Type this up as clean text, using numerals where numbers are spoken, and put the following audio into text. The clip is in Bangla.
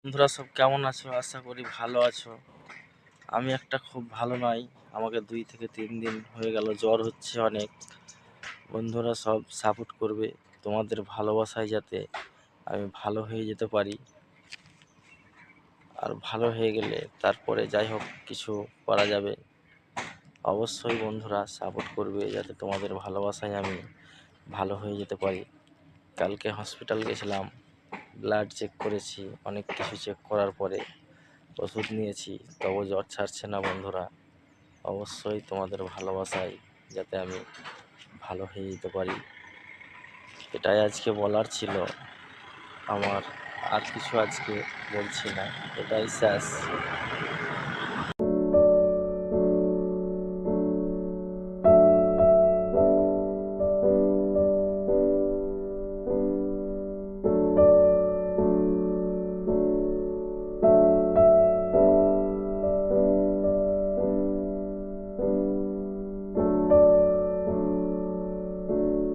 বন্ধুরা সব কেমন আছো? আশা করি ভালো আছো। আমি একটা খুব ভালো নাই। আমাকে 2 থেকে 3 দিন হয়ে গেল, জ্বর হচ্ছে অনেক। বন্ধুরা সব সাপোর্ট করবে তোমাদের ভালোবাসায়, যাতে আমি ভালো হয়ে যেতে পারি। আর ভালো হয়ে গেলে তারপরে যাই হোক কিছু করা যাবে। অবশ্যই বন্ধুরা সাপোর্ট করবে, যাতে তোমাদের ভালোবাসায় আমি ভালো হয়ে যেতে পারি। কালকে হসপিটাল গেছিলাম, ব্লাড চেক করেছি, অনেক কিছু চেক করার পরে ওষুধ নিয়েছি, তবু জ্বর ছাড়ছে না বন্ধুরা। অবশ্যই তোমাদের ভালোবাসায় যাতে আমি ভালো হয়ে যেতে পারি, এটাই আজকে বলার ছিল আমার। আর কিছু আজকে বলছি না, এটাই শেষ।